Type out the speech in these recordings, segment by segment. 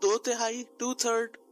2/3 2/3?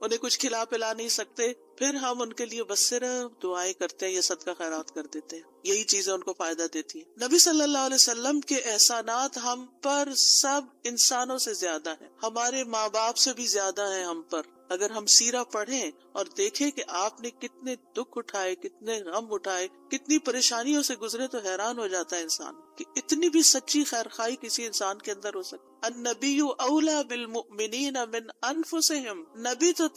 انہیں کچھ کھلا پلا نہیں سکتے، پھر ہم ان کے لیے بس صرف دعائیں کرتے ہیں یا صدقہ خیرات کر دیتے ہیں، یہی چیزیں ان کو فائدہ دیتی ہیں۔ نبی صلی اللہ علیہ وسلم کے احسانات ہم پر سب انسانوں سے زیادہ ہیں، ہمارے ماں باپ سے بھی زیادہ ہیں ہم پر۔ اگر ہم سیرہ پڑھیں اور دیکھیں کہ آپ نے کتنے دکھ اٹھائے، کتنے غم اٹھائے، کتنی پریشانیوں سے گزرے، تو حیران ہو جاتا ہے انسان کہ اتنی بھی سچی خیرخواہی کسی انسان کے اندر ہو سکتی۔ النبی اولی بالمؤمنین من انفسہم، نبی تو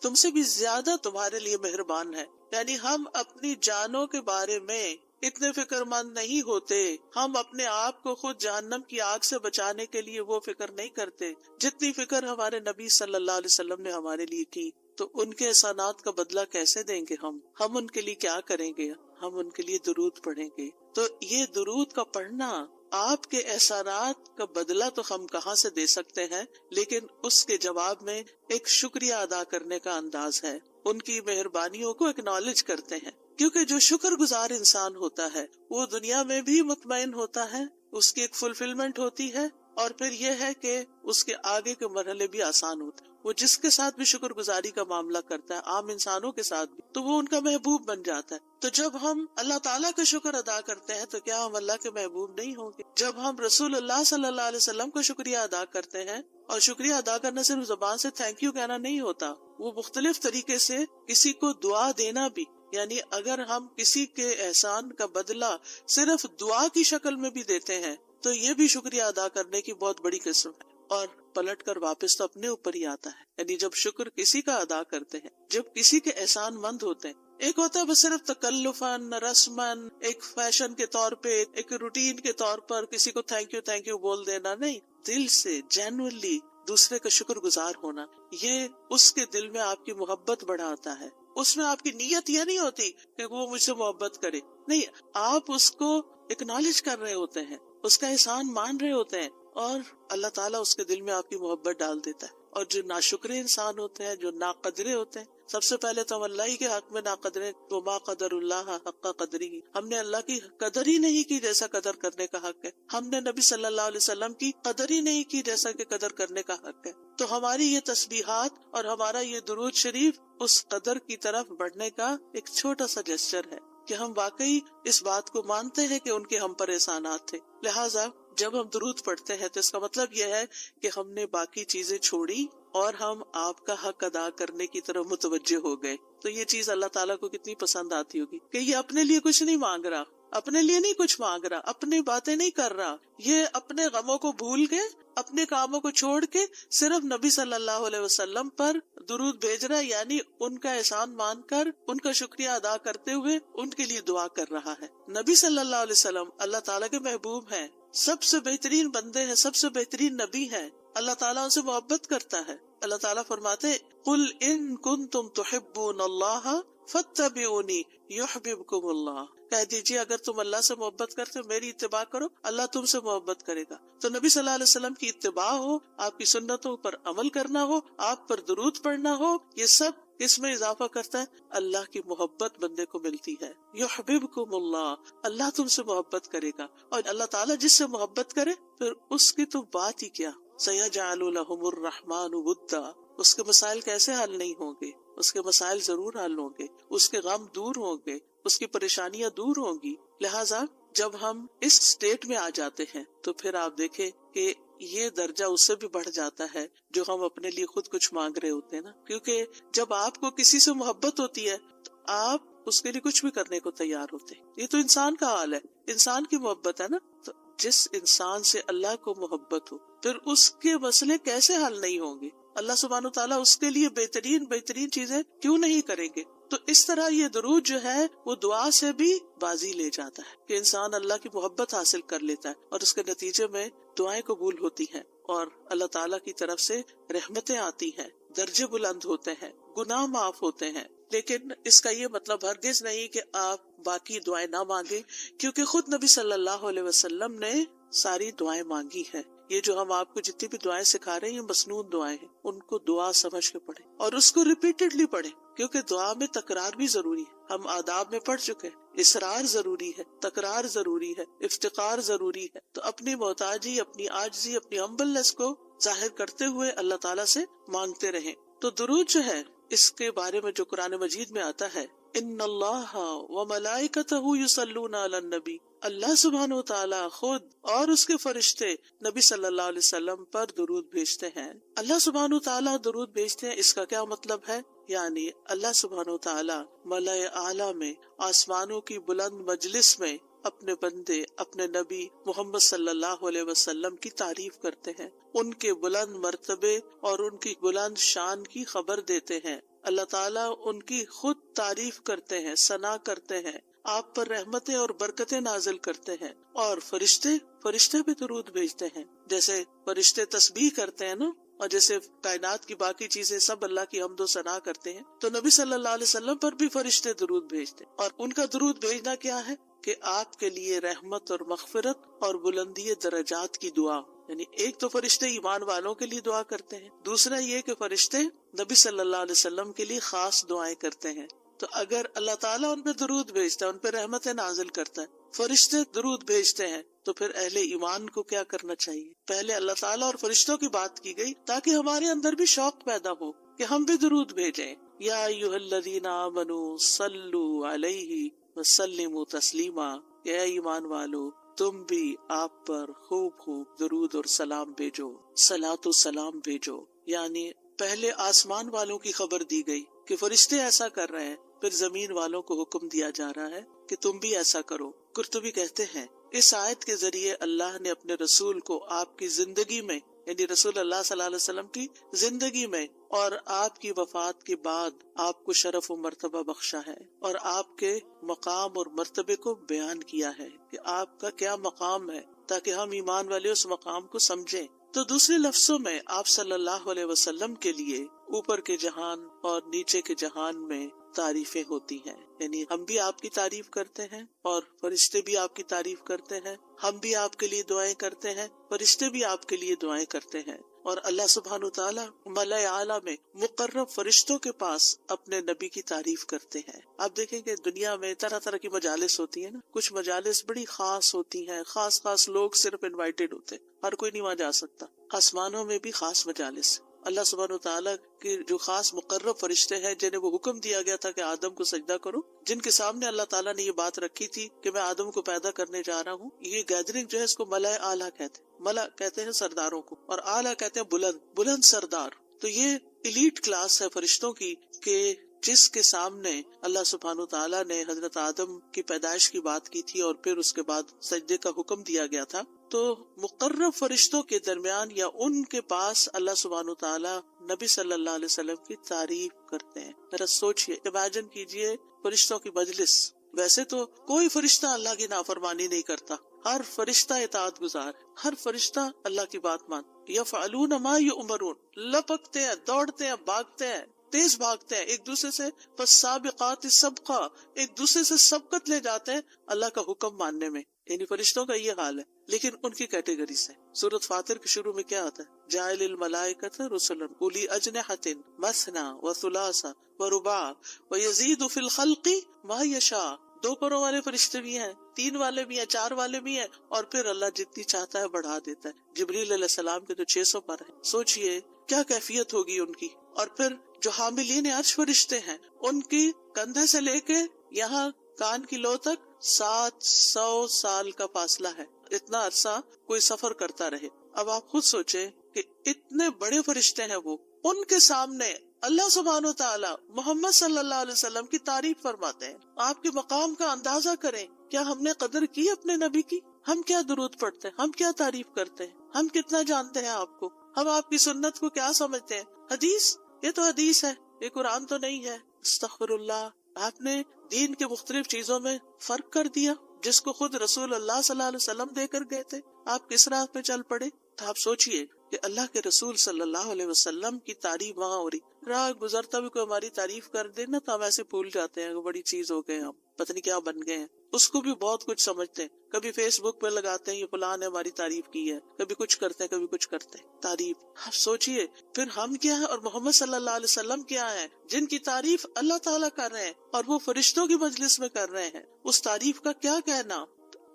تم سے بھی زیادہ تمہارے لیے مہربان ہے۔ یعنی ہم اپنی جانوں کے بارے میں اتنے فکر مند نہیں ہوتے، ہم اپنے آپ کو خود جہنم کی آگ سے بچانے کے لیے وہ فکر نہیں کرتے جتنی فکر ہمارے نبی صلی اللہ علیہ وسلم نے ہمارے لیے کی۔ تو ان کے احسانات کا بدلہ کیسے دیں گے ہم ان کے لیے کیا کریں گے؟ ہم ان کے لیے درود پڑھیں گے۔ تو یہ درود کا پڑھنا، آپ کے احسانات کا بدلہ تو ہم کہاں سے دے سکتے ہیں، لیکن اس کے جواب میں ایک شکریہ ادا کرنے کا انداز ہے، ان کی مہربانیوں کو اکنالج کرتے ہیں، کیونکہ جو شکر گزار انسان ہوتا ہے وہ دنیا میں بھی مطمئن ہوتا ہے، اس کی ایک فلفلمنٹ ہوتی ہے، اور پھر یہ ہے کہ اس کے آگے کے مرحلے بھی آسان ہوتے ہیں۔ وہ جس کے ساتھ بھی شکر گزاری کا معاملہ کرتا ہے، عام انسانوں کے ساتھ بھی، تو وہ ان کا محبوب بن جاتا ہے۔ تو جب ہم اللہ تعالیٰ کا شکر ادا کرتے ہیں تو کیا ہم اللہ کے محبوب نہیں ہوں گے؟ جب ہم رسول اللہ صلی اللہ علیہ وسلم کا شکریہ ادا کرتے ہیں، اور شکریہ ادا کرنا صرف زبان سے تھینک یو کہنا نہیں ہوتا، وہ مختلف طریقے سے کسی کو دعا دینا بھی، یعنی اگر ہم کسی کے احسان کا بدلہ صرف دعا کی شکل میں بھی دیتے ہیں تو یہ بھی شکریہ ادا کرنے کی بہت بڑی قسم ہے، اور پلٹ کر واپس تو اپنے اوپر ہی آتا ہے۔ یعنی جب شکر کسی کا ادا کرتے ہیں، جب کسی کے احسان مند ہوتے ہیں، ایک ہوتا ہے بس صرف تکلفاً رسماً ایک فیشن کے طور پہ، ایک روٹین کے طور پر کسی کو تھینک یو بول دینا، نہیں، دل سے جینوئنلی دوسرے کا شکر گزار ہونا، یہ اس کے دل میں آپ کی محبت بڑھاتا ہے۔ اس میں آپ کی نیت یہ نہیں ہوتی کہ وہ مجھ سے محبت کرے، نہیں، آپ اس کو اکنالج کر رہے ہوتے ہیں، اس کا احسان مان رہے ہوتے ہیں، اور اللہ تعالیٰ اس کے دل میں آپ کی محبت ڈال دیتا ہے۔ اور جو ناشکرے انسان ہوتے ہیں، جو ناقدرے ہوتے ہیں، سب سے پہلے تو ہم اللہ ہی کے حق میں ناقدرے، وما قدر اللہ حق قدرہ، ہم نے اللہ کی قدر ہی نہیں کی جیسا قدر کرنے کا حق ہے، ہم نے نبی صلی اللہ علیہ وسلم کی قدر ہی نہیں کی جیسا کہ قدر کرنے کا حق ہے۔ تو ہماری یہ تسبیحات اور ہمارا یہ درود شریف اس قدر کی طرف بڑھنے کا ایک چھوٹا سا جسچر ہے کہ ہم واقعی اس بات کو مانتے ہیں کہ ان کے ہم پر احسانات تھے۔ لہٰذا جب ہم درود پڑھتے ہیں تو اس کا مطلب یہ ہے کہ ہم نے باقی چیزیں چھوڑی اور ہم آپ کا حق ادا کرنے کی طرف متوجہ ہو گئے۔ تو یہ چیز اللہ تعالیٰ کو کتنی پسند آتی ہوگی کہ یہ اپنے لیے کچھ نہیں مانگ رہا، اپنے لیے نہیں کچھ مانگ رہا، اپنی باتیں نہیں کر رہا، یہ اپنے غموں کو بھول کے، اپنے کاموں کو چھوڑ کے صرف نبی صلی اللہ علیہ وسلم پر درود بھیج رہا ہے، یعنی ان کا احسان مان کر، ان کا شکریہ ادا کرتے ہوئے ان کے لیے دعا کر رہا ہے۔ نبی صلی اللہ علیہ وسلم اللہ تعالیٰ کے محبوب ہیں، سب سے بہترین بندے ہیں، سب سے بہترین نبی ہیں، اللہ تعالیٰ ان سے محبت کرتا ہے۔ اللہ تعالیٰ فرماتے قل ان کنتم تحبون اللہ فاتبعونی یحببکم اللہ، کہہ دیجیے اگر تم اللہ سے محبت کرتے ہو میری اتباع کرو، اللہ تم سے محبت کرے گا۔ تو نبی صلی اللہ علیہ وسلم کی اتباع ہو، آپ کی سنتوں پر عمل کرنا ہو، آپ پر درود پڑھنا ہو، یہ سب اس میں اضافہ کرتا ہے اللہ کی محبت بندے کو ملتی ہے۔ یحببکم اللہ، اللہ تم سے محبت کرے گا، اور اللہ تعالیٰ جس سے محبت کرے پھر اس کی تو بات ہی کیا، سیجعل لہم الرحمن ودا، اس کے مسائل کیسے حل نہیں ہوں گے؟ اس کے مسائل ضرور حل ہوں گے، اس کے غم دور ہوں گے، اس کی پریشانیاں دور ہوں گی۔ لہٰذا جب ہم اس سٹیٹ میں آ جاتے ہیں تو پھر آپ دیکھیں کہ یہ درجہ اس سے بھی بڑھ جاتا ہے جو ہم اپنے لیے خود کچھ مانگ رہے ہوتے ہیں نا، کیونکہ جب آپ کو کسی سے محبت ہوتی ہے تو آپ اس کے لیے کچھ بھی کرنے کو تیار ہوتے ہیں۔ یہ تو انسان کا حال ہے، انسان کی محبت ہے نا، تو جس انسان سے اللہ کو محبت ہو پھر اس کے مسئلے کیسے حل نہیں ہوں گے؟ اللہ سبحانہ وتعالیٰ اس کے لیے بہترین چیزیں کیوں نہیں کریں گے؟ تو اس طرح یہ درود جو ہے وہ دعا سے بھی بازی لے جاتا ہے کہ انسان اللہ کی محبت حاصل کر لیتا ہے، اور اس کے نتیجے میں دعائیں قبول ہوتی ہیں، اور اللہ تعالیٰ کی طرف سے رحمتیں آتی ہیں، درجے بلند ہوتے ہیں، گناہ معاف ہوتے ہیں۔ لیکن اس کا یہ مطلب ہرگز نہیں کہ آپ باقی دعائیں نہ مانگیں، کیونکہ خود نبی صلی اللہ علیہ وسلم نے ساری دعائیں مانگی ہیں۔ یہ جو ہم آپ کو جتنی بھی دعائیں سکھا رہے ہیں یہ مسنون دعائیں ہیں، ان کو دعا سمجھ کے پڑھیں اور اس کو ریپیٹڈلی پڑھیں، کیونکہ دعا میں تکرار بھی ضروری ہے۔ ہم آداب میں پڑھ چکے ہیں، اصرار ضروری ہے، تکرار ضروری ہے، افتقار ضروری ہے۔ تو اپنی محتاجی، اپنی عاجزی، اپنی ہمبلنس کو ظاہر کرتے ہوئے اللہ تعالیٰ سے مانگتے رہیں۔ تو درود جو ہے اس کے بارے میں جو قرآن مجید میں آتا ہے ان اللہ و ملائکتہ یصلون علی النبی، اللہ سبحانہ و تعالی خود اور اس کے فرشتے نبی صلی اللہ علیہ وسلم پر درود بھیجتے ہیں۔ اللہ سبحانہ و تعالی درود بھیجتے ہیں، اس کا کیا مطلب ہے؟ یعنی اللہ سبحانہ و تعالی ملائے اعلیٰ میں آسمانوں کی بلند مجلس میں اپنے بندے اپنے نبی محمد صلی اللہ علیہ وسلم کی تعریف کرتے ہیں، ان کے بلند مرتبے اور ان کی بلند شان کی خبر دیتے ہیں۔ اللہ تعالیٰ ان کی خود تعریف کرتے ہیں، ثنا کرتے ہیں، آپ پر رحمتیں اور برکتیں نازل کرتے ہیں، اور فرشتے بھی درود بھیجتے ہیں۔ جیسے فرشتے تسبیح کرتے ہیں نا، اور جیسے کائنات کی باقی چیزیں سب اللہ کی حمد و ثنا کرتے ہیں، تو نبی صلی اللہ علیہ وسلم پر بھی فرشتے درود بھیجتے ہیں۔ اور ان کا درود بھیجنا کیا ہے کہ آپ کے لیے رحمت اور مغفرت اور بلندی درجات کی دعا، یعنی ایک تو فرشتے ایمان والوں کے لیے دعا کرتے ہیں، دوسرا یہ کہ فرشتے نبی صلی اللہ علیہ وسلم کے لیے خاص دعائیں کرتے ہیں۔ تو اگر اللہ تعالیٰ ان پہ درود بھیجتا ہے، ان پہ رحمتیں نازل کرتا ہے، فرشتے درود بھیجتے ہیں، تو پھر اہل ایمان کو کیا کرنا چاہیے؟ پہلے اللہ تعالیٰ اور فرشتوں کی بات کی گئی تاکہ ہمارے اندر بھی شوق پیدا ہو کہ ہم بھی درود بھیجیں۔ یا ایھا الذین آمنوا صلوا علیہ وسلموا تسلیما، اے ایمان والو تم بھی آپ پر خوب درود اور سلام بھیجو، صلاۃ و سلام بھیجو۔ یعنی پہلے آسمان والوں کی خبر دی گئی کہ فرشتے ایسا کر رہے ہیں، پھر زمین والوں کو حکم دیا جا رہا ہے کہ تم بھی ایسا کرو۔ قرطبی کہتے ہیں اس آیت کے ذریعے اللہ نے اپنے رسول کو آپ کی زندگی میں، یعنی رسول اللہ صلی اللہ علیہ وسلم کی زندگی میں اور آپ کی وفات کے بعد آپ کو شرف و مرتبہ بخشا ہے، اور آپ کے مقام اور مرتبے کو بیان کیا ہے کہ آپ کا کیا مقام ہے، تاکہ ہم ایمان والے اس مقام کو سمجھیں۔ تو دوسرے لفظوں میں آپ صلی اللہ علیہ وسلم کے لیے اوپر کے جہان اور نیچے کے جہان میں تعریفیں ہوتی ہیں، یعنی ہم بھی آپ کی تعریف کرتے ہیں اور فرشتے بھی آپ کی تعریف کرتے ہیں، ہم بھی آپ کے لیے دعائیں کرتے ہیں، فرشتے بھی آپ کے لیے دعائیں کرتے ہیں، اور اللہ سبحانہ وتعالی ملائے اعلیٰ میں مقرب فرشتوں کے پاس اپنے نبی کی تعریف کرتے ہیں۔ آپ دیکھیں کہ دنیا میں طرح طرح کی مجالس ہوتی ہیں نا، کچھ مجالس بڑی خاص ہوتی ہیں، خاص لوگ صرف انوائٹڈ ہوتے ہیں، ہر کوئی نہیں وہاں جا سکتا۔ آسمانوں میں بھی خاص مجالس، اللہ سبحانہ وتعالیٰ کے جو خاص مقرب فرشتے ہیں جنہیں وہ حکم دیا گیا تھا کہ آدم کو سجدہ کرو، جن کے سامنے اللہ تعالیٰ نے یہ بات رکھی تھی کہ میں آدم کو پیدا کرنے جا رہا ہوں، یہ گیدرنگ جو ہے اس کو ملائے اعلیٰ کہتے ہیں۔ ملا کہتے ہیں سرداروں کو، اور اعلیٰ کہتے ہیں بلند سردار۔ تو یہ ایلیٹ کلاس ہے فرشتوں کی کہ جس کے سامنے اللہ سبحانہ وتعالیٰ نے حضرت آدم کی پیدائش کی بات کی تھی اور پھر اس کے بعد سجدے کا حکم دیا گیا تھا، تو مقرب فرشتوں کے درمیان یا ان کے پاس اللہ سبحانہ وتعالیٰ نبی صلی اللہ علیہ وسلم کی تعریف کرتے ہیں۔ ذرا سوچئے، امیجن کیجئے فرشتوں کی مجلس۔ ویسے تو کوئی فرشتہ اللہ کی نافرمانی نہیں کرتا، ہر فرشتہ اطاعت گزار ہے، ہر فرشتہ اللہ کی بات مان، یفعلون ما یؤمرون، لپکتے ہیں، دوڑتے ہیں، بھاگتے ہیں، تیز بھاگتے ہیں ایک دوسرے سے، فالسابقات سبقا، ایک دوسرے سے سبقت لے جاتے ہیں اللہ کا حکم ماننے میں۔ یعنی فرشتوں کا یہ حال ہے، لیکن ان کی کیٹیگریز ہیں۔ سورۃ فاطر کے شروع میں کیا آتا ہے؟ جاعل الملائکۃ رسلا اولی اجنحۃ مثنی وثلاث ورباع ویزید فی الخلق ما یشاء۔ 2 پروں والے فرشتے بھی ہیں، 3 والے بھی ہیں، 4 والے بھی ہیں، اور پھر اللہ جتنی چاہتا ہے بڑھا دیتا ہے۔ جبریل علیہ السلام کے تو 600 پر ہیں، سوچئے کیا کیفیت ہوگی ان کی۔ اور پھر جو حاملین عرش فرشتے ہیں، ان کی کندھے سے لے کے یہاں کان کی لو تک 700 سال کا فاصلہ ہے، اتنا عرصہ کوئی سفر کرتا رہے۔ اب آپ خود سوچیں کہ اتنے بڑے فرشتے ہیں وہ، ان کے سامنے اللہ سبحانہ وتعالی محمد صلی اللہ علیہ وسلم کی تعریف فرماتے ہیں۔ آپ کے مقام کا اندازہ کریں، کیا ہم نے قدر کی اپنے نبی کی؟ ہم کیا درود پڑھتے ہیں، ہم کیا تعریف کرتے ہیں، ہم کتنا جانتے ہیں آپ کو، ہم آپ کی سنت کو کیا سمجھتے ہیں؟ حدیث، یہ تو حدیث ہے، یہ قرآن تو نہیں ہے۔ استغفر اللہ، آپ نے دین کے مختلف چیزوں میں فرق کر دیا جس کو خود رسول اللہ صلی اللہ علیہ وسلم دے کر گئے تھے، آپ کس راہ پہ چل پڑے؟ تو آپ سوچئے کہ اللہ کے رسول صلی اللہ علیہ وسلم کی تعریف وہاں ہو رہی، راہ گزرتا بھی کوئی ہماری تعریف کر دے نا تو ہم ایسے بھول جاتے ہیں کہ بڑی چیز ہو گئے، ہم پتہ نہیں کیا بن گئے ہیں، اس کو بھی بہت کچھ سمجھتے ہیں۔ کبھی فیس بک پہ لگاتے ہیں یہ فلاں نے ہماری تعریف کی ہے، کبھی کچھ کرتے ہیں، کبھی کچھ کرتے ہیں تعریف۔ آپ سوچئے پھر ہم کیا ہیں اور محمد صلی اللہ علیہ وسلم کیا ہیں جن کی تعریف اللہ تعالیٰ کر رہے ہیں اور وہ فرشتوں کی مجلس میں کر رہے ہیں، اس تعریف کا کیا کہنا؟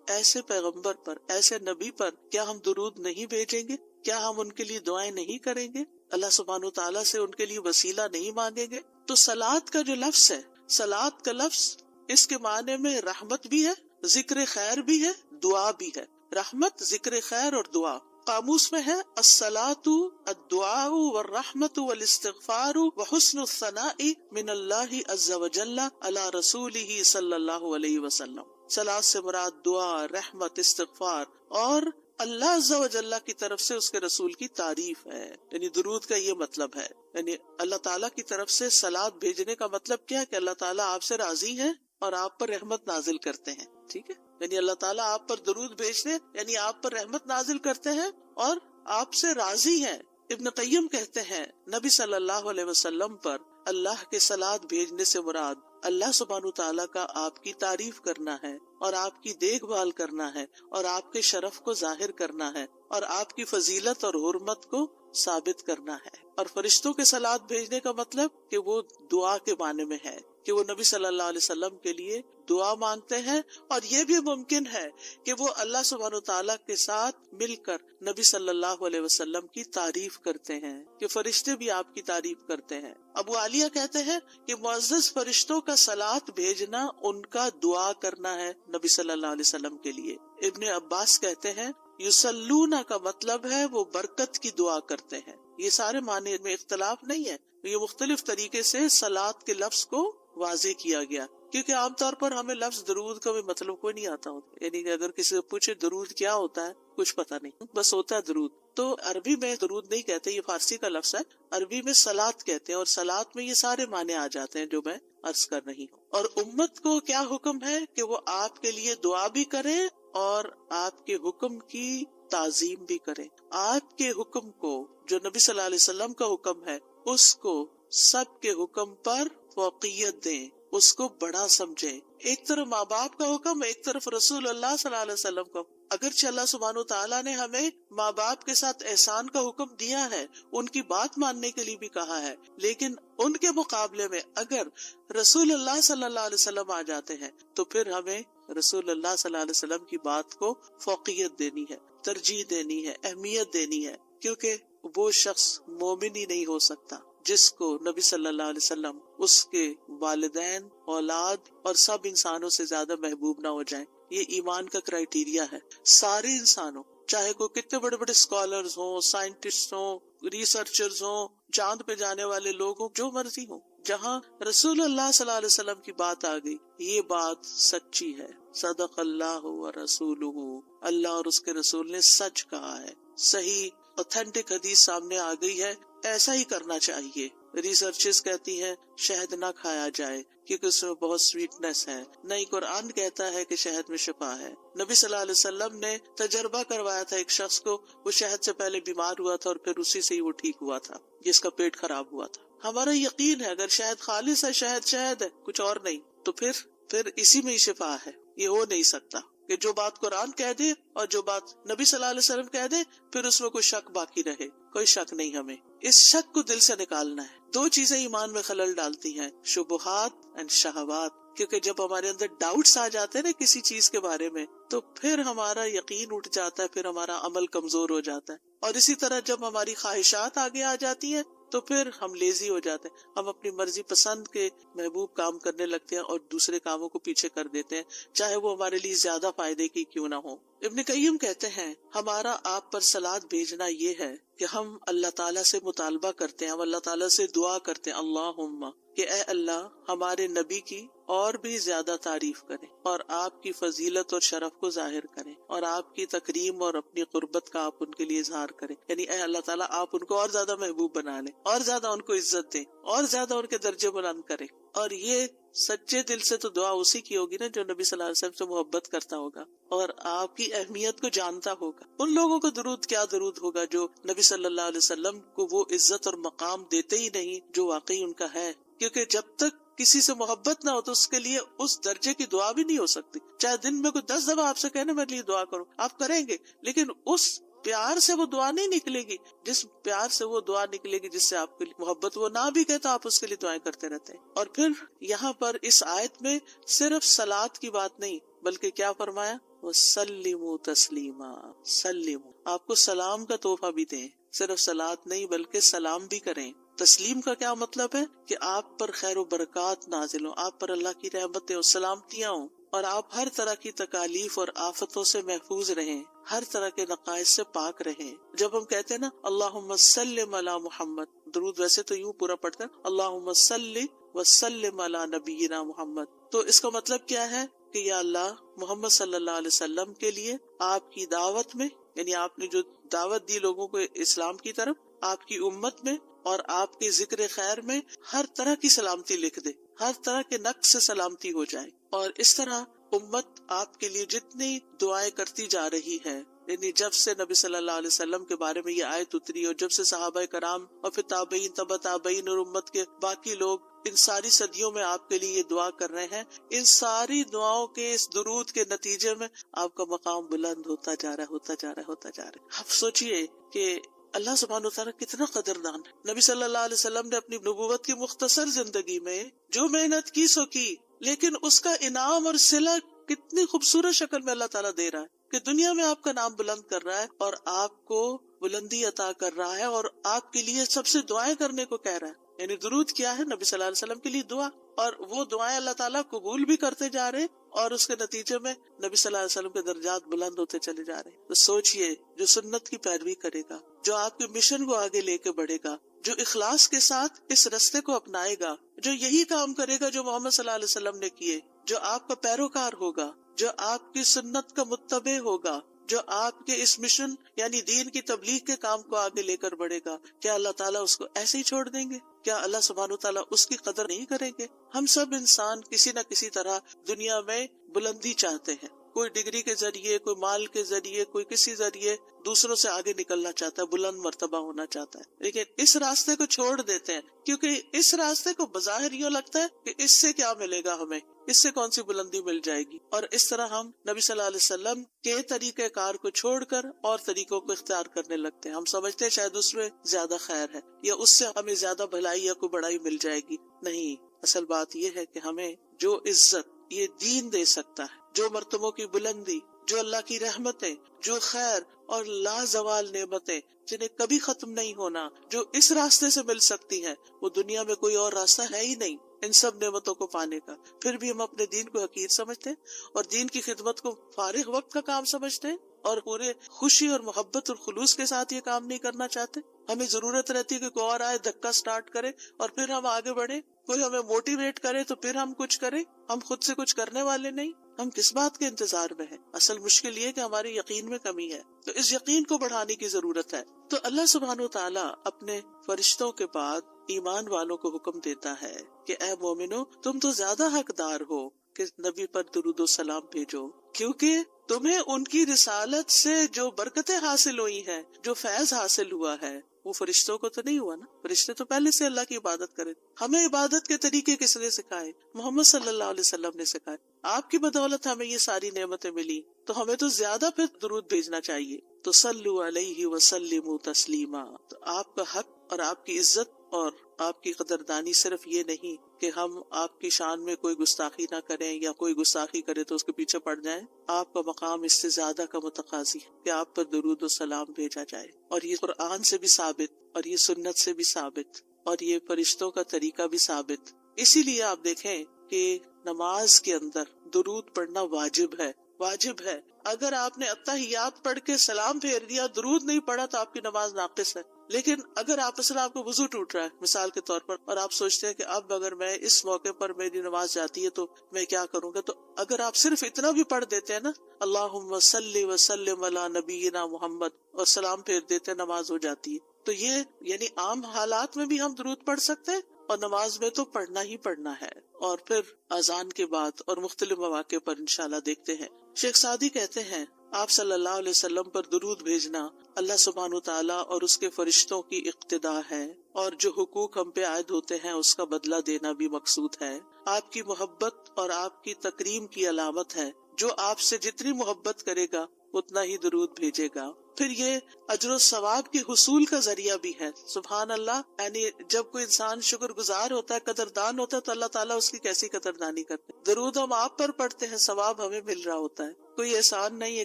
ایسے پیغمبر پر، ایسے نبی پر کیا ہم درود نہیں بھیجیں گے؟ کیا ہم ان کے لیے دعائیں نہیں کریں گے؟ اللہ سبحانہ و تعالیٰ سے ان کے لیے وسیلہ نہیں مانگیں گے. تو صلاۃ کا جو لفظ ہے، صلاۃ کا لفظ اس کے معنی میں رحمت بھی ہے، ذکر خیر بھی ہے، دعا بھی ہے. رحمت، ذکر خیر اور دعا. قاموس میں ہے الصلاۃ الدعاء والرحمت والاستغفار وحسن الثناء من اللہ عز وجل علی رسولہ صلی اللہ علیہ وسلم. صلاۃ سے مراد دعا، رحمت، استغفار اور اللہ عز و جل کی طرف سے اس کے رسول کی تعریف ہے. یعنی درود کا یہ مطلب ہے. یعنی اللہ تعالیٰ کی طرف سے صلاۃ بھیجنے کا مطلب کیا ہے کہ اللہ تعالیٰ آپ سے راضی ہے اور آپ پر رحمت نازل کرتے ہیں. ٹھیک ہے، یعنی اللہ تعالیٰ آپ پر درود بھیجتے یعنی آپ پر رحمت نازل کرتے ہیں اور آپ سے راضی ہیں. ابن قیم کہتے ہیں نبی صلی اللہ علیہ وسلم پر اللہ کے صلاۃ بھیجنے سے مراد اللہ سبحانہ تعالیٰ کا آپ کی تعریف کرنا ہے اور آپ کی دیکھ بھال کرنا ہے اور آپ کے شرف کو ظاہر کرنا ہے اور آپ کی فضیلت اور حرمت کو ثابت کرنا ہے. اور فرشتوں کے صلاۃ بھیجنے کا مطلب کہ وہ دعا کے معنی میں ہے کہ وہ نبی صلی اللہ علیہ وسلم کے لیے دعا مانگتے ہیں. اور یہ بھی ممکن ہے کہ وہ اللہ سبحانہ و تعالیٰ کے ساتھ مل کر نبی صلی اللہ علیہ وسلم کی تعریف کرتے ہیں کہ فرشتے بھی آپ کی تعریف کرتے ہیں. ابو عالیہ کہتے ہیں کہ معزز فرشتوں کا صلاۃ بھیجنا ان کا دعا کرنا ہے نبی صلی اللہ علیہ وسلم کے لیے. ابن عباس کہتے ہیں یصلون کا مطلب ہے وہ برکت کی دعا کرتے ہیں. یہ سارے معنی میں اختلاف نہیں ہے، یہ مختلف طریقے سے صلاۃ کے لفظ کو واضح کیا گیا. کیونکہ عام طور پر ہمیں لفظ درود کا بھی مطلب کوئی نہیں آتا ہوتا. یعنی کہ اگر کسی سے پوچھے درود کیا ہوتا ہے، کچھ پتہ نہیں، بس ہوتا ہے درود. تو عربی میں درود نہیں کہتے، یہ فارسی کا لفظ ہے. عربی میں صلاۃ کہتے ہیں اور صلاۃ میں یہ سارے معنی آ جاتے ہیں جو میں عرض کر رہی ہوں. اور امت کو کیا حکم ہے کہ وہ آپ کے لیے دعا بھی کرے اور آپ کے حکم کی تعظیم بھی کرے. آپ کے حکم کو جو نبی صلی اللہ علیہ وسلم کا حکم ہے اس کو سب کے حکم پر فوقیت دیں، اس کو بڑا سمجھیں. ایک طرف ماں باپ کا حکم، ایک طرف رسول اللہ صلی اللہ علیہ وسلم کا. اگرچہ اللہ سبحانہ تعالیٰ نے ہمیں ماں باپ کے ساتھ احسان کا حکم دیا ہے، ان کی بات ماننے کے لیے بھی کہا ہے، لیکن ان کے مقابلے میں اگر رسول اللہ صلی اللہ علیہ وسلم آ جاتے ہیں تو پھر ہمیں رسول اللہ صلی اللہ علیہ وسلم کی بات کو فوقیت دینی ہے، ترجیح دینی ہے، اہمیت دینی ہے. کیونکہ وہ شخص مومن ہی نہیں ہو سکتا جس کو نبی صلی اللہ علیہ وسلم اس کے والدین، اولاد اور سب انسانوں سے زیادہ محبوب نہ ہو جائیں. یہ ایمان کا کرائیٹیریا ہے. سارے انسانوں، چاہے کوئی کتنے بڑے بڑے اسکالرز ہوں، سائنٹسٹ ہوں، ریسرچرز ہوں، چاند پہ جانے والے لوگ ہوں، جو مرضی ہوں، جہاں رسول اللہ صلی اللہ علیہ وسلم کی بات آ گئی، یہ بات سچی ہے. صدق اللہ و رسولہ، اللہ اور اس کے رسول نے سچ کہا ہے. صحیح اوتھینٹک حدیث سامنے آ گئی ہے، ایسا ہی کرنا چاہیے. ریسرچز کہتی ہیں شہد نہ کھایا جائے کیونکہ اس میں بہت سویٹنس ہے. نہیں، قرآن کہتا ہے کہ شہد میں شفا ہے. نبی صلی اللہ علیہ وسلم نے تجربہ کروایا تھا ایک شخص کو، وہ شہد سے پہلے بیمار ہوا تھا اور پھر اسی سے ہی وہ ٹھیک ہوا تھا جس کا پیٹ خراب ہوا تھا. ہمارا یقین ہے اگر شہد خالص ہے، شہد ہے، کچھ اور نہیں، تو پھر اسی میں ہی شفا ہے. یہ ہو نہیں سکتا کہ جو بات قرآن کہہ دے اور جو بات نبی صلی اللہ علیہ وسلم کہہ دے پھر اس میں کوئی شک باقی رہے. کوئی شک نہیں. ہمیں اس شک کو دل سے نکالنا ہے. دو چیزیں ایمان میں خلل ڈالتی ہیں، شبہات اینڈ شہوات. کیونکہ جب ہمارے اندر ڈاؤٹس آ جاتے ہیں نا کسی چیز کے بارے میں تو پھر ہمارا یقین اٹھ جاتا ہے، پھر ہمارا عمل کمزور ہو جاتا ہے. اور اسی طرح جب ہماری خواہشات آگے آ جاتی ہیں تو پھر ہم لیزی ہو جاتے ہیں، ہم اپنی مرضی پسند کے محبوب کام کرنے لگتے ہیں اور دوسرے کاموں کو پیچھے کر دیتے ہیں، چاہے وہ ہمارے لیے زیادہ فائدے کی کیوں نہ ہو. ابن قیم کہتے ہیں ہمارا آپ پر صلاۃ بھیجنا یہ ہے کہ ہم اللہ تعالیٰ سے مطالبہ کرتے ہیں، ہم اللہ تعالیٰ سے دعا کرتے ہیں، اللہم، کہ اے اللہ ہمارے نبی کی اور بھی زیادہ تعریف کریں اور آپ کی فضیلت اور شرف کو ظاہر کریں اور آپ کی تکریم اور اپنی قربت کا آپ ان کے لیے اظہار کریں. یعنی اے اللہ تعالیٰ آپ ان کو اور زیادہ محبوب بنا لیں اور زیادہ ان کو عزت دیں اور زیادہ ان کے درجے بلند کریں. اور یہ سچے دل سے تو دعا اسی کی ہوگی نا جو نبی صلی اللہ علیہ وسلم سے محبت کرتا ہوگا اور آپ کی اہمیت کو جانتا ہوگا. ان لوگوں کو درود کیا درود ہوگا جو نبی صلی اللہ علیہ وسلم کو وہ عزت اور مقام دیتے ہی نہیں جو واقعی ان کا ہے. کیونکہ جب تک کسی سے محبت نہ ہو تو اس کے لیے اس درجے کی دعا بھی نہیں ہو سکتی. چاہے دن میں کوئی 10 دفعہ آپ سے کہنے میرے لیے دعا کرو، آپ کریں گے، لیکن اس پیار سے وہ دعا نہیں نکلے گی جس پیار سے وہ دعا نکلے گی جس سے آپ کی محبت. وہ نہ بھی کہے تو آپ اس کے لیے دعائیں کرتے رہتے ہیں. اور پھر یہاں پر اس آیت میں صرف صلاۃ کی بات نہیں بلکہ کیا فرمایا، وَسَلِّمُوا تَسْلِيمًا، سلموا، آپ کو سلام کا تحفہ بھی دیں. صرف سلات نہیں بلکہ سلام بھی کریں۔ تسلیم کا کیا مطلب ہے؟ کہ آپ پر خیر و برکات نازل ہوں، آپ پر اللہ کی رحمتیں اور سلامتیاں ہوں، اور آپ ہر طرح کی تکالیف اور آفتوں سے محفوظ رہیں، ہر طرح کے نقائص سے پاک رہیں۔ جب ہم کہتے ہیں نا اللہم صلی علی محمد، درود ویسے تو یوں پورا پڑھتے ہیں اللہم صلی وسلم علی نبینا محمد، تو اس کا مطلب کیا ہے کہ یا اللہ محمد صلی اللہ علیہ وسلم کے لیے آپ کی دعوت میں، یعنی آپ نے جو دعوت دی لوگوں کو اسلام کی طرف، آپ کی امت میں اور آپ کے ذکر خیر میں ہر طرح کی سلامتی لکھ دے، ہر طرح کے نقص سے سلامتی ہو جائے۔ اور اس طرح امت آپ کے لیے جتنی دعائیں کرتی جا رہی ہے، یعنی جب سے نبی صلی اللہ علیہ وسلم کے بارے میں یہ آیت اتری اور جب سے صحابہ کرام اور پھر تابعین تبع تابعین اور امت کے باقی لوگ ان ساری صدیوں میں آپ کے لیے یہ دعا کر رہے ہیں، ان ساری دعاؤں کے اس درود کے نتیجے میں آپ کا مقام بلند ہوتا جا رہا ہے، ہوتا جا رہا ہے، ہوتا جا رہا ہے۔ آپ سوچئے کہ اللہ سبحانہ وتعالیٰ کتنا قدردان ہے۔ نبی صلی اللہ علیہ وسلم نے اپنی نبوت کی مختصر زندگی میں جو محنت کی سو کی، لیکن اس کا انعام اور صلہ کتنی خوبصورت شکل میں اللہ تعالیٰ دے رہا ہے کہ دنیا میں آپ کا نام بلند کر رہا ہے اور آپ کو بلندی عطا کر رہا ہے اور آپ کے لیے سب سے دعائیں کرنے کو کہہ رہا ہے۔ یعنی درود کیا ہے؟ نبی صلی اللہ علیہ وسلم کے لیے دعا، اور وہ دعائیں اللہ تعالیٰ قبول بھی کرتے جا رہے اور اس کے نتیجے میں نبی صلی اللہ علیہ وسلم کے درجات بلند ہوتے چلے جا رہے۔ تو سوچئے، جو سنت کی پیروی کرے گا، جو آپ کے مشن کو آگے لے کے بڑھے گا، جو اخلاص کے ساتھ اس رستے کو اپنائے گا، جو یہی کام کرے گا جو محمد صلی اللہ علیہ وسلم نے کیے، جو آپ کا پیروکار ہوگا، جو آپ کی سنت کا متبع ہوگا، جو آپ کے اس مشن یعنی دین کی تبلیغ کے کام کو آگے لے کر بڑھے گا، کیا اللہ تعالیٰ اس کو ایسے ہی چھوڑ دیں گے؟ کیا اللہ سبحانہ وتعالیٰ اس کی قدر نہیں کریں گے؟ ہم سب انسان کسی نہ کسی طرح دنیا میں بلندی چاہتے ہیں، کوئی ڈگری کے ذریعے، کوئی مال کے ذریعے، کوئی کسی ذریعے دوسروں سے آگے نکلنا چاہتا ہے، بلند مرتبہ ہونا چاہتا ہے، لیکن اس راستے کو چھوڑ دیتے ہیں کیونکہ اس راستے کو بظاہر یوں لگتا ہے کہ اس سے کیا ملے گا ہمیں، اس سے کون سی بلندی مل جائے گی، اور اس طرح ہم نبی صلی اللہ علیہ وسلم کے طریقہ کار کو چھوڑ کر اور طریقوں کو اختیار کرنے لگتے ہیں۔ ہم سمجھتے ہیں شاید اس میں زیادہ خیر ہے یا اس سے ہمیں زیادہ بھلائی یا کوئی بڑائی مل جائے گی۔ نہیں، اصل بات یہ ہے کہ ہمیں جو عزت یہ دین دے سکتا ہے، جو مرتبوں کی بلندی، جو اللہ کی رحمتیں، جو خیر اور لازوال نعمتیں جنہیں کبھی ختم نہیں ہونا، جو اس راستے سے مل سکتی ہیں، وہ دنیا میں کوئی اور راستہ ہے ہی نہیں ان سب نعمتوں کو پانے کا۔ پھر بھی ہم اپنے دین کو حقیر سمجھتے ہیں اور دین کی خدمت کو فارغ وقت کا کام سمجھتے ہیں اور پورے خوشی اور محبت اور خلوص کے ساتھ یہ کام نہیں کرنا چاہتے۔ ہمیں ضرورت رہتی ہے کہ کوئی اور آئے، دھکا سٹارٹ کرے اور پھر ہم آگے بڑھیں، کوئی ہمیں موٹیویٹ کرے تو پھر ہم کچھ کریں، ہم خود سے کچھ کرنے والے نہیں۔ ہم کس بات کے انتظار میں ہیں؟ اصل مشکل یہ کہ ہمارے یقین میں کمی ہے، تو اس یقین کو بڑھانے کی ضرورت ہے۔ تو اللہ سبحانہ وتعالیٰ اپنے فرشتوں کے بعد ایمان والوں کو حکم دیتا ہے کہ اے مومنو، تم تو زیادہ حقدار ہو کہ نبی پر درود و سلام بھیجو، کیونکہ تمہیں ان کی رسالت سے جو برکتیں حاصل ہوئی ہیں، جو فیض حاصل ہوا ہے، وہ فرشتوں کو تو نہیں ہوا نا۔ فرشتے تو پہلے سے اللہ کی عبادت کرے۔ ہمیں عبادت کے طریقے کس نے سکھائے؟ محمد صلی اللہ علیہ وسلم نے سکھائے۔ آپ کی بدولت ہمیں یہ ساری نعمتیں ملی، تو ہمیں تو زیادہ پھر درود بھیجنا چاہیے۔ تو صلو علیہ وسلموا تسلیما۔ تو آپ کا حق اور آپ کی عزت اور آپ کی قدردانی صرف یہ نہیں کہ ہم آپ کی شان میں کوئی گستاخی نہ کریں یا کوئی گستاخی کرے تو اس کے پیچھے پڑ جائیں۔ آپ کا مقام اس سے زیادہ کا متقاضی ہے کہ آپ پر درود و سلام بھیجا جائے، اور یہ قرآن سے بھی ثابت، اور یہ سنت سے بھی ثابت، اور یہ فرشتوں کا طریقہ بھی ثابت۔ اسی لیے آپ دیکھیں کہ نماز کے اندر درود پڑھنا واجب ہے، واجب ہے۔ اگر آپ نے اتحیات پڑھ کے سلام پھیر دیا، درود نہیں پڑھا، تو آپ کی نماز ناقص ہے۔ لیکن اگر آپ کو وضو ٹوٹ رہا ہے مثال کے طور پر، اور آپ سوچتے ہیں کہ اب اگر میں اس موقع پر میری نماز جاتی ہے تو میں کیا کروں گا، تو اگر آپ صرف اتنا بھی پڑھ دیتے ہیں نا، اللہم صلی وسلم علی نبینا محمد، اور سلام پھیر دیتے ہیں، نماز ہو جاتی ہے۔ تو یہ یعنی عام حالات میں بھی ہم درود پڑھ سکتے ہیں، اور نماز میں تو پڑھنا ہی پڑھنا ہے۔ اور پھر اذان کے بعد اور مختلف مواقع پر انشاءاللہ دیکھتے ہیں۔ شیخ سعدی کہتے ہیں آپ صلی اللہ علیہ وسلم پر درود بھیجنا اللہ سبحانہ وتعالیٰ اور اس کے فرشتوں کی اقتداء ہے، اور جو حقوق ہم پہ عائد ہوتے ہیں اس کا بدلہ دینا بھی مقصود ہے۔ آپ کی محبت اور آپ کی تکریم کی علامت ہے۔ جو آپ سے جتنی محبت کرے گا اتنا ہی درود بھیجے گا۔ پھر یہ اجر و ثواب کے حصول کا ذریعہ بھی ہے. سبحان اللہ. یعنی جب کوئی انسان شکر گزار ہوتا ہے، قدردان ہوتا ہے، تو اللہ تعالیٰ اس کی کیسی قدردانی کرتے ہیں. درود ہم آپ پر پڑھتے ہیں، ثواب ہمیں مل رہا ہوتا ہے. کوئی احسان نہیں ہے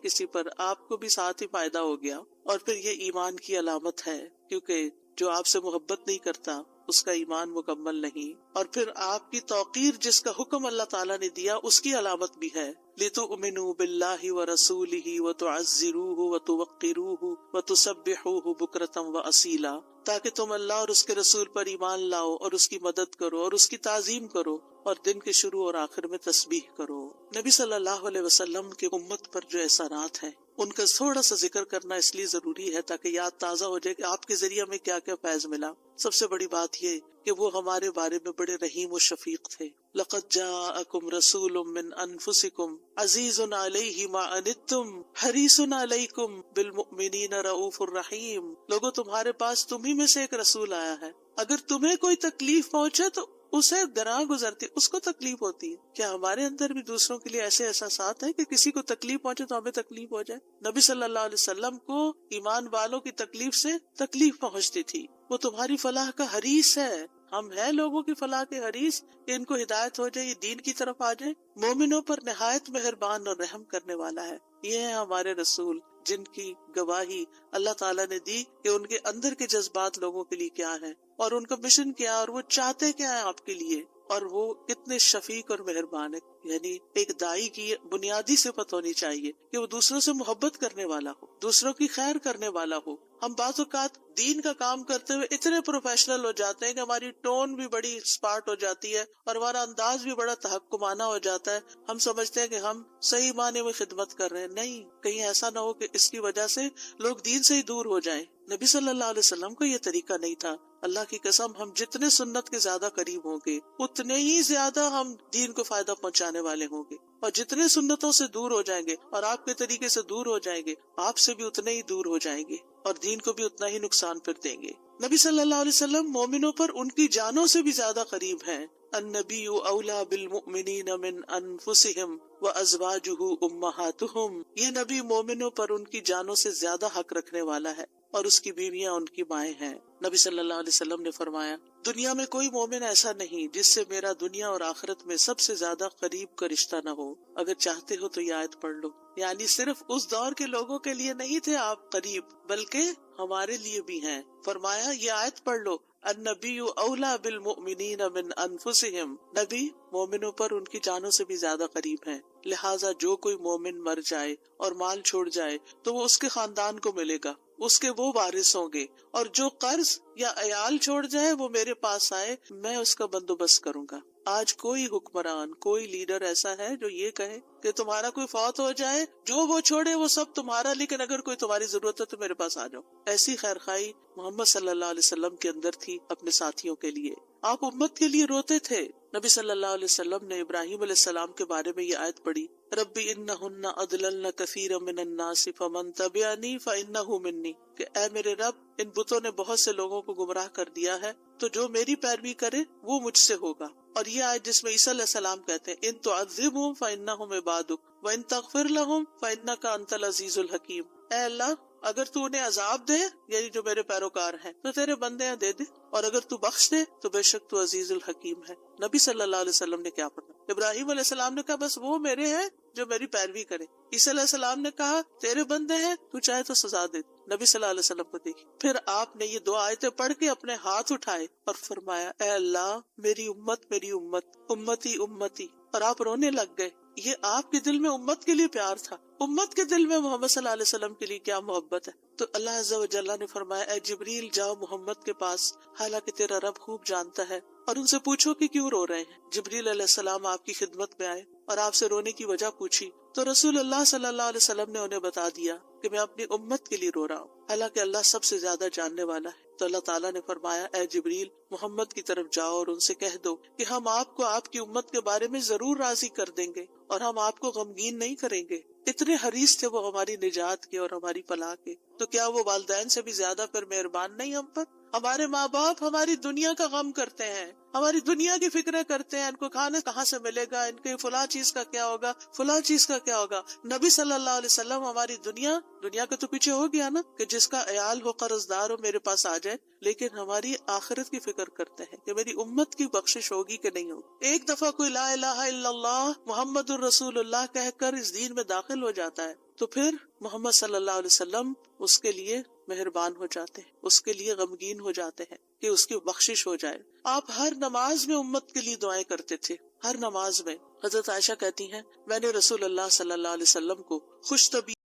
کسی پر، آپ کو بھی ساتھ ہی فائدہ ہو گیا. اور پھر یہ ایمان کی علامت ہے، کیونکہ جو آپ سے محبت نہیں کرتا اس کا ایمان مکمل نہیں. اور پھر آپ کی توقیر جس کا حکم اللہ تعالیٰ نے دیا اس کی علامت بھی ہے. لِتُؤْمِنُوا بِاللَّهِ وَرَسُولِهِ وَتُعَزِّرُوهُ وَتُوَقِّرُوهُ وَتُسَبِّحُوهُ بُكْرَةً وَأَصِيلًا، تاکہ تم اللہ اور اس کے رسول پر ایمان لاؤ اور اس کی مدد کرو اور اس کی تعظیم کرو اور دن کے شروع اور آخر میں تسبیح کرو. نبی صلی اللہ علیہ وسلم کے امت پر جو احسانات ہیں ان کا تھوڑا سا ذکر کرنا اس لیے ضروری ہے تاکہ یاد تازہ ہو جائے کہ آپ کے ذریعے ہمیں کیا کیا فیض ملا. سب سے بڑی بات یہ کہ وہ ہمارے بارے میں بڑے رحیم و شفیق تھے. لَقَدْ جَاءَكُمْ رَسُولٌ مِّنْ أَنفُسِكُمْ عَزِيزٌ عَلَيْهِ مَا عَنِتُّمْ حَرِيصٌ عَلَيْكُمْ بِالْمُؤْمِنِينَ رَءُوفٌ رَحِيمٌ. لوگوں تمہارے پاس تمہیں میں سے ایک رسول آیا ہے، اگر تمہیں کوئی تکلیف پہنچے تو اسے گراں گزرتی، اس کو تکلیف ہوتی ہے. کیا ہمارے اندر بھی دوسروں کے لیے ایسے احساسات ہیں کہ کسی کو تکلیف پہنچے تو ہمیں تکلیف ہو جائے؟ نبی صلی اللہ علیہ وسلم کو ایمان والوں کی تکلیف سے تکلیف پہنچتی تھی. وہ تمہاری فلاح کا حریص ہے. ہم ہیں لوگوں کی فلاح کے حریص کہ ان کو ہدایت ہو جائے، یہ دین کی طرف آ جائے. مومنوں پر نہایت مہربان اور رحم کرنے والا ہے. یہ ہے ہمارے رسول جن کی گواہی اللہ تعالیٰ نے دی کہ ان کے اندر کے جذبات لوگوں کے لیے کیا ہیں اور ان کا مشن کیا اور وہ چاہتے کیا ہیں آپ کے لیے، اور وہ کتنے شفیق اور مہربان ہے. یعنی ایک دائی کی بنیادی صفت ہونی چاہیے کہ وہ دوسروں سے محبت کرنے والا ہو، دوسروں کی خیر کرنے والا ہو. ہم بعض اوقات دین کا کام کرتے ہوئے اتنے پروفیشنل ہو جاتے ہیں کہ ہماری ٹون بھی بڑی اسپارٹ ہو جاتی ہے اور ہمارا انداز بھی بڑا تحکمانہ ہو جاتا ہے. ہم سمجھتے ہیں کہ ہم صحیح معنی میں خدمت کر رہے ہیں. نہیں، کہیں ایسا نہ ہو کہ اس کی وجہ سے لوگ دین سے ہی دور ہو جائیں. نبی صلی اللہ علیہ وسلم کا یہ طریقہ نہیں تھا. اللہ کی قسم، ہم جتنے سنت کے زیادہ قریب ہوں گے اتنے ہی زیادہ ہم دین کو فائدہ پہنچانے والے ہوں گے، اور جتنے سنتوں سے دور ہو جائیں گے اور آپ کے طریقے سے دور ہو جائیں گے، آپ سے بھی اتنے ہی دور ہو جائیں گے اور دین کو بھی اتنا ہی نقصان پھر دیں گے. نبی صلی اللہ علیہ وسلم مومنوں پر ان کی جانوں سے بھی زیادہ قریب ہیں. النبی اولا بالمؤمنین من انفسہم وازواجہ امہاتہم. یہ نبی مومنوں پر ان کی جانوں سے زیادہ حق رکھنے والا ہے اور اس کی بیویاں ان کی مائیں ہیں. نبی صلی اللہ علیہ وسلم نے فرمایا، دنیا میں کوئی مومن ایسا نہیں جس سے میرا دنیا اور آخرت میں سب سے زیادہ قریب کا رشتہ نہ ہو. اگر چاہتے ہو تو یہ آیت پڑھ لو. یعنی صرف اس دور کے لوگوں کے لیے نہیں تھے آپ قریب، بلکہ ہمارے لیے بھی ہیں. فرمایا یہ آیت پڑھ لو، النبی اولا بالمؤمنین من انفسہم. نبی مومنوں پر ان کی جانوں سے بھی زیادہ قریب ہیں. لہٰذا جو کوئی مومن مر جائے اور مال چھوڑ جائے تو وہ اس کے خاندان کو ملے گا، اس کے وہ وارث ہوں گے، اور جو قرض یا عیال چھوڑ جائے وہ میرے پاس آئے، میں اس کا بندوبست کروں گا. آج کوئی حکمران، کوئی لیڈر ایسا ہے جو یہ کہے کہ تمہارا کوئی فوت ہو جائے، جو وہ چھوڑے وہ سب تمہارا، لیکن اگر کوئی تمہاری ضرورت ہے تو میرے پاس آ جاؤ؟ ایسی خیرخواہی محمد صلی اللہ علیہ وسلم کے اندر تھی اپنے ساتھیوں کے لیے. آپ امت کے لیے روتے تھے. نبی صلی اللہ علیہ وسلم نے ابراہیم علیہ السلام کے بارے میں یہ آیت پڑھی، ربی انہن اضللن کثیرا من الناس فمن تبعنی فانہ منی، کہ اے میرے رب، ان بتوں نے بہت سے لوگوں کو گمراہ کر دیا ہے، تو جو میری پیروی کرے وہ مجھ سے ہوگا. اور یہ آیت جس میں عیسیٰ علیہ السلام کہتے ہیں ان تعذبہم فانہم عبادک وان تغفر لہم فانک انت العزیز الحکیم. اے اللہ، اگر تو انہیں عذاب دے، یعنی جو میرے پیروکار ہیں، تو تیرے بندے ہیں دے دے، اور اگر تو بخش دے تو بے شک تو عزیز الحکیم ہے. نبی صلی اللہ علیہ وسلم نے کیا پڑھا؟ ابراہیم علیہ السلام نے کہا بس وہ میرے ہیں جو میری پیروی کرے. عیسیٰ علیہ السلام نے کہا تیرے بندے ہیں، تو چاہے تو سزا دے. نبی صلی اللہ علیہ وسلم کو دیکھی. پھر آپ نے یہ دو آیتیں پڑھ کے اپنے ہاتھ اٹھائے اور فرمایا، اے اللہ، میری امت، میری امت، امتی امتی. اور آپ رونے لگ گئے. یہ آپ کے دل میں امت کے لیے پیار تھا. امت کے دل میں محمد صلی اللہ علیہ وسلم کے لیے کیا محبت ہے. تو اللہ عز و جل نے فرمایا، اے جبریل جاؤ محمد کے پاس، حالانکہ تیرا رب خوب جانتا ہے، اور ان سے پوچھو کہ کیوں رو رہے ہیں. جبریل علیہ السلام آپ کی خدمت میں آئے اور آپ سے رونے کی وجہ پوچھی تو رسول اللہ صلی اللہ علیہ وسلم نے انہیں بتا دیا کہ میں اپنی امت کے لیے رو رہا ہوں، حالانکہ اللہ سب سے زیادہ جاننے والا ہے. تو اللہ تعالیٰ نے فرمایا، اے جبریل محمد کی طرف جاؤ اور ان سے کہہ دو کہ ہم آپ کو آپ کی امت کے بارے میں ضرور راضی کر دیں گے اور ہم آپ کو غمگین نہیں کریں گے. اتنے حریص تھے وہ ہماری نجات کے اور ہماری فلاح کے. تو کیا وہ والدین سے بھی زیادہ پھر مہربان نہیں ہم پر؟ ہمارے ماں باپ ہماری دنیا کا غم کرتے ہیں، ہماری دنیا کی فکریں کرتے ہیں، ان کو کھانا کہاں سے ملے گا، ان کے فلاں چیز کا کیا ہوگا، فلاں چیز کا کیا ہوگا۔ نبی صلی اللہ علیہ وسلم ہماری دنیا کے تو پیچھے ہو گیا نا، کہ جس کا عیال ہو، قرض دار ہو، میرے پاس آ جائے، لیکن ہماری آخرت کی فکر کرتے ہیں کہ میری امت کی بخشش ہوگی کہ نہیں ہوگی۔ ایک دفعہ کوئی لا الہ الا اللہ محمد الرسول اللہ کہہ کر اس دین میں داخل ہو جاتا ہے تو پھر محمد صلی اللہ علیہ وسلم اس کے لیے مہربان ہو جاتے ہیں، اس کے لیے غمگین ہو جاتے ہیں کہ اس کی بخشش ہو جائے۔ آپ ہر نماز میں امت کے لیے دعائیں کرتے تھے، ہر نماز میں۔ حضرت عائشہ کہتی ہیں میں نے رسول اللہ صلی اللہ علیہ وسلم کو خوش طبیعت